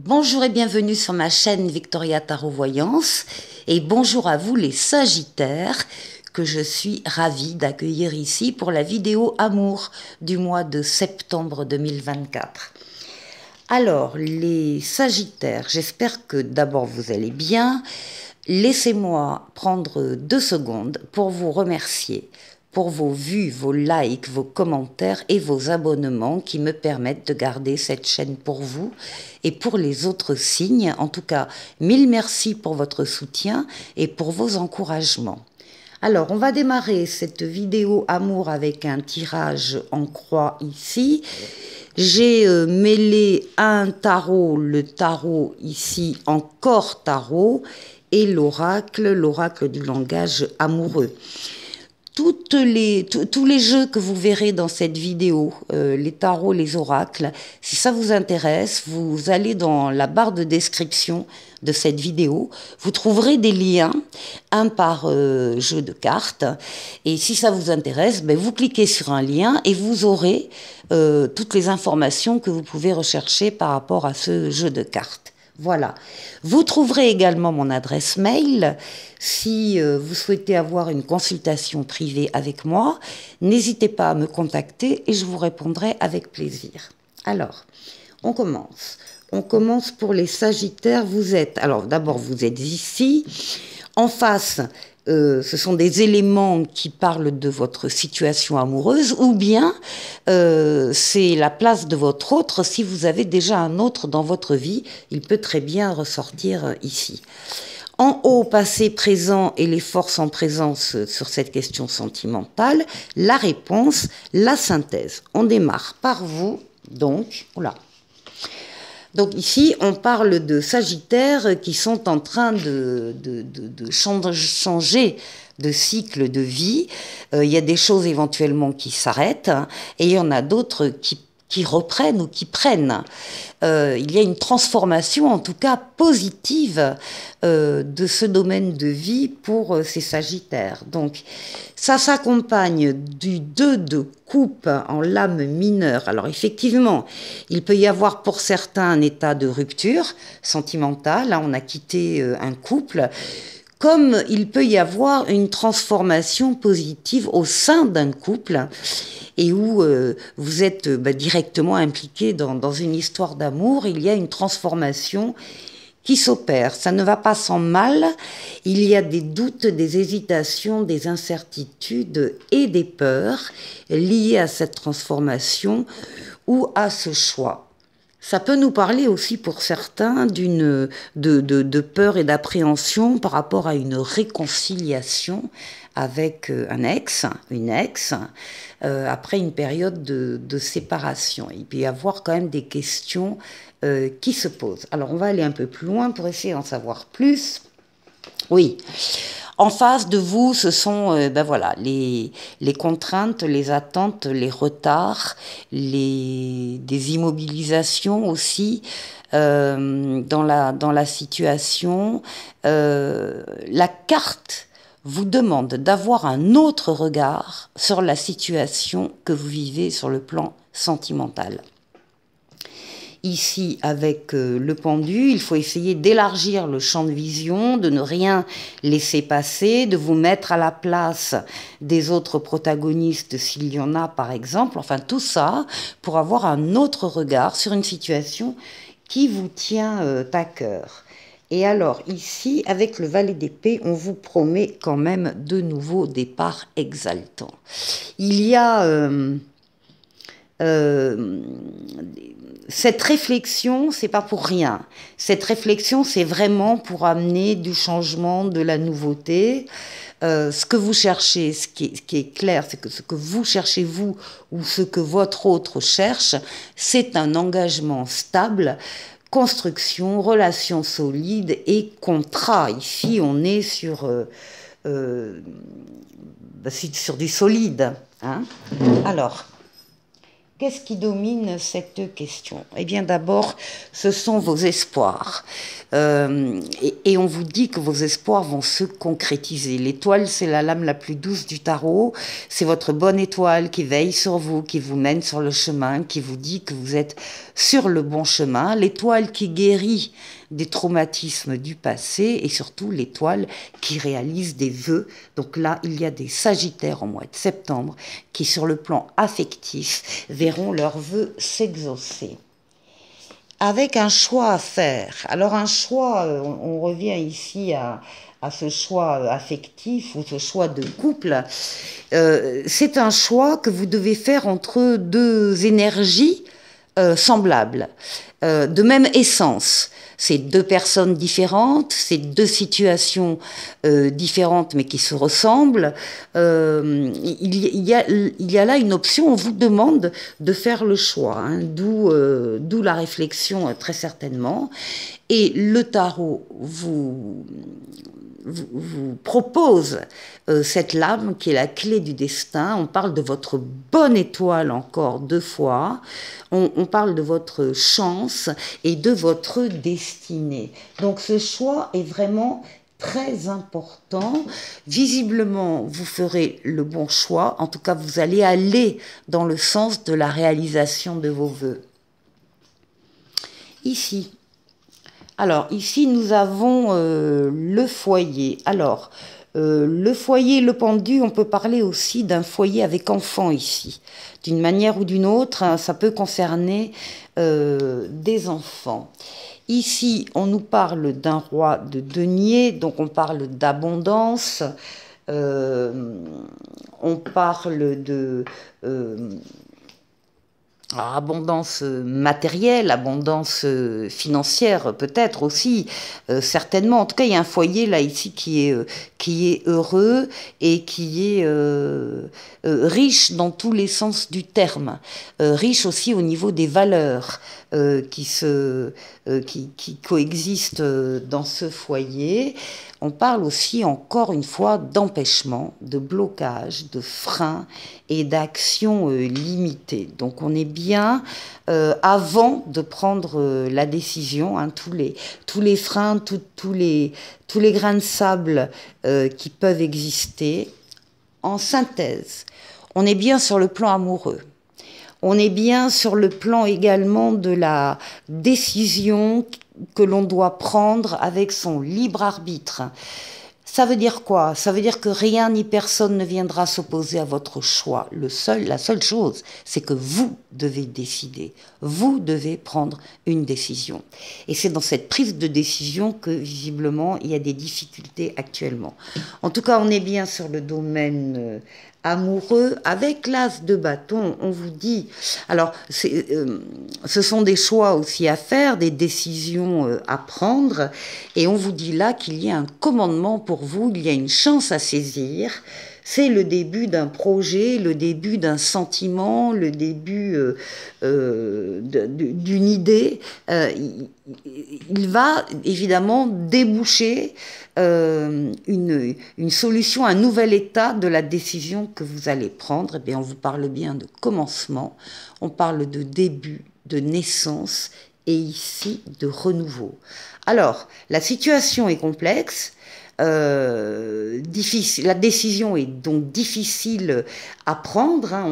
Bonjour et bienvenue sur ma chaîne Victoria Tarot Voyance et bonjour à vous les Sagittaires que je suis ravie d'accueillir ici pour la vidéo Amour du mois de septembre 2024. Alors les Sagittaires, j'espère que d'abord vous allez bien. Laissez-moi prendre 2 secondes pour vous remercier pour vos vues, vos likes, vos commentaires et vos abonnements qui me permettent de garder cette chaîne pour vous et pour les autres signes. En tout cas, mille merci pour votre soutien et pour vos encouragements. Alors, on va démarrer cette vidéo Amour avec un tirage en croix ici. J'ai mêlé un tarot, le tarot ici, encore tarot, et l'oracle du langage amoureux. Tous les jeux que vous verrez dans cette vidéo, les tarots, les oracles, si ça vous intéresse, vous allez dans la barre de description de cette vidéo, vous trouverez des liens, un par jeu de cartes, et si ça vous intéresse, ben vous cliquez sur un lien et vous aurez toutes les informations que vous pouvez rechercher par rapport à ce jeu de cartes. Voilà. Vous trouverez également mon adresse mail. Si vous souhaitez avoir une consultation privée avec moi, n'hésitez pas à me contacter et je vous répondrai avec plaisir. Alors, on commence. On commence pour les Sagittaires. D'abord, vous êtes ici. En face, ce sont des éléments qui parlent de votre situation amoureuse ou bien c'est la place de votre autre. Si vous avez déjà un autre dans votre vie, il peut très bien ressortir ici. En haut, passé, présent et les forces en présence sur cette question sentimentale, la réponse, la synthèse. On démarre par vous, donc, oula. Donc ici, on parle de Sagittaires qui sont en train de changer de cycle de vie. Il y a des choses éventuellement qui s'arrêtent et il y en a d'autres qui reprennent ou qui prennent. Il y a une transformation, en tout cas positive, de ce domaine de vie pour ces Sagittaires. Donc, ça s'accompagne du 2 de coupe en lame mineure. Alors, effectivement, il peut y avoir pour certains un état de rupture sentimentale. Là, on a quitté un couple. Comme il peut y avoir une transformation positive au sein d'un couple et où vous êtes directement impliqué dans une histoire d'amour, il y a une transformation qui s'opère. Ça ne va pas sans mal, il y a des doutes, des hésitations, des incertitudes et des peurs liées à cette transformation ou à ce choix. Ça peut nous parler aussi pour certains de peur et d'appréhension par rapport à une réconciliation avec un ex, une ex, après une période de séparation. Il peut y avoir quand même des questions qui se posent. Alors on va aller un peu plus loin pour essayer d'en savoir plus. Oui. En face de vous, ce sont les contraintes, les attentes, les retards, des immobilisations aussi dans la situation. La carte vous demande d'avoir un autre regard sur la situation que vous vivez sur le plan sentimental. Ici, avec le pendu, il faut essayer d'élargir le champ de vision, de ne rien laisser passer, de vous mettre à la place des autres protagonistes s'il y en a par exemple. Enfin, tout ça pour avoir un autre regard sur une situation qui vous tient à cœur. Et alors ici, avec le valet d'épée, on vous promet quand même de nouveaux départs exaltants. Il y a... cette réflexion, c'est pas pour rien. Cette réflexion, c'est vraiment pour amener du changement, de la nouveauté. Ce que vous cherchez, ce qui est clair, c'est que ce que vous cherchez vous ou ce que votre autre cherche, c'est un engagement stable, construction, relation solide et contrat. Ici, on est sur du solide. Hein. Alors. Qu'est-ce qui domine cette question? Eh bien, d'abord, ce sont vos espoirs. Et on vous dit que vos espoirs vont se concrétiser. L'étoile, c'est la lame la plus douce du tarot. C'est votre bonne étoile qui veille sur vous, qui vous mène sur le chemin, qui vous dit que vous êtes sur le bon chemin. L'étoile qui guérit des traumatismes du passé et surtout l'étoile qui réalise des vœux. Donc là, il y a des Sagittaires en mois de septembre qui, sur le plan affectif, verront leurs vœux s'exaucer. Avec un choix à faire. Alors un choix, on revient ici à ce choix affectif ou ce choix de couple. C'est un choix que vous devez faire entre deux énergies semblables, de même essence. C'est deux personnes différentes, c'est deux situations différentes mais qui se ressemblent. Il y a là une option, on vous demande de faire le choix, hein, d'où la réflexion très certainement. Et le tarot vous propose cette lame qui est la clé du destin. On parle de votre bonne étoile encore 2 fois. On parle de votre chance et de votre destinée. Donc ce choix est vraiment très important. Visiblement, vous ferez le bon choix. En tout cas, vous allez aller dans le sens de la réalisation de vos vœux. Ici. Alors, ici, nous avons le foyer. Alors, le foyer, le pendu, on peut parler aussi d'un foyer avec enfants ici. D'une manière ou d'une autre, hein, ça peut concerner des enfants. Ici, on nous parle d'un roi de denier, donc on parle d'abondance, on parle de... Alors, abondance matérielle, abondance financière peut-être aussi, certainement. En tout cas, il y a un foyer là ici qui est heureux et qui est riche dans tous les sens du terme, riche aussi au niveau des valeurs qui coexistent dans ce foyer. On parle aussi, encore une fois, d'empêchement, de blocage, de frein et d'actions limitées. Donc on est bien avant de prendre la décision, hein, tous les freins, tous les grains de sable qui peuvent exister. En synthèse, on est bien sur le plan amoureux. On est bien sur le plan également de la décision que l'on doit prendre avec son libre arbitre. Ça veut dire quoi? Ça veut dire que rien ni personne ne viendra s'opposer à votre choix. La seule chose, c'est que vous devez décider. Vous devez prendre une décision. Et c'est dans cette prise de décision que, visiblement, il y a des difficultés actuellement. En tout cas, on est bien sur le domaine amoureux. Avec l'as de bâton, on vous dit... Alors, ce sont des choix aussi à faire, des décisions à prendre. Et on vous dit là qu'il y a un commandement pour vous, il y a une chance à saisir. C'est le début d'un projet, le début d'un sentiment, le début d'une idée. Il va évidemment déboucher une solution, un nouvel état de la décision que vous allez prendre. Eh bien, on vous parle bien de commencement, on parle de début, de naissance et ici de renouveau. Alors, la situation est complexe. Difficile, la décision est donc difficile à prendre, hein.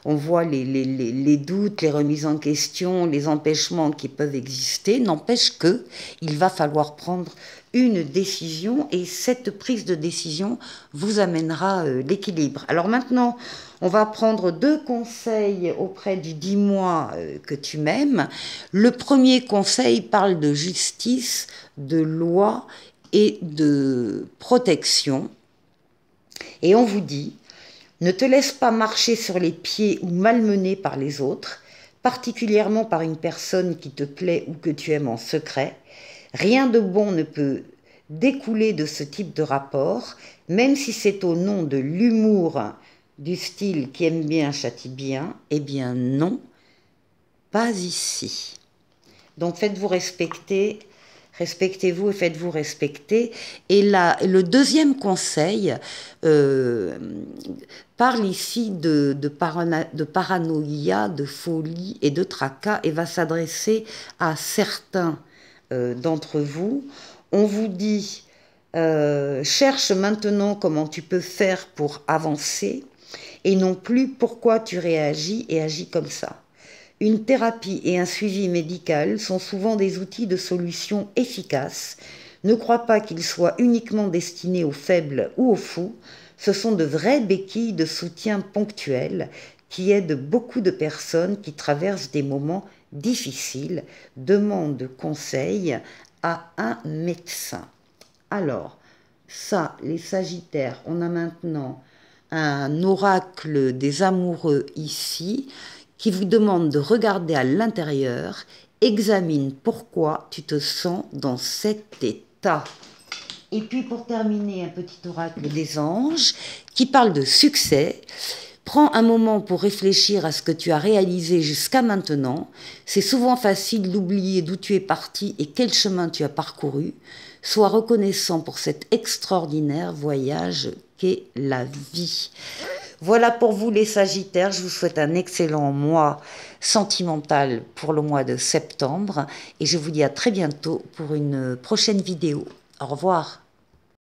On voit les doutes, les remises en question, les empêchements qui peuvent exister, n'empêche que il va falloir prendre une décision et cette prise de décision vous amènera l'équilibre. Alors maintenant, on va prendre 2 conseils auprès du 10 mois que tu m'aimes. Le premier conseil parle de justice, de loi et de protection. Et on vous dit, ne te laisse pas marcher sur les pieds ou malmener par les autres, particulièrement par une personne qui te plaît ou que tu aimes en secret. Rien de bon ne peut découler de ce type de rapport, même si c'est au nom de l'humour du style qui aime bien châtie bien. Eh bien non, pas ici. Donc faites-vous respecter. Respectez-vous et faites-vous respecter. Et là, le deuxième conseil parle ici de paranoïa, de folie et de tracas et va s'adresser à certains d'entre vous. On vous dit, cherche maintenant comment tu peux faire pour avancer et non plus pourquoi tu réagis et agis comme ça. Une thérapie et un suivi médical sont souvent des outils de solution efficaces. Ne crois pas qu'ils soient uniquement destinés aux faibles ou aux fous. Ce sont de vraies béquilles de soutien ponctuelles qui aident beaucoup de personnes qui traversent des moments difficiles. Demande conseil à un médecin. Alors, ça, les Sagittaires, on a maintenant un oracle des amoureux ici qui vous demande de regarder à l'intérieur, examine pourquoi tu te sens dans cet état. Et puis pour terminer, un petit oracle des anges qui parle de succès. Prends un moment pour réfléchir à ce que tu as réalisé jusqu'à maintenant. C'est souvent facile d'oublier d'où tu es parti et quel chemin tu as parcouru. Sois reconnaissant pour cet extraordinaire voyage qu'est la vie. Voilà pour vous les Sagittaires, je vous souhaite un excellent mois sentimental pour le mois de septembre et je vous dis à très bientôt pour une prochaine vidéo. Au revoir.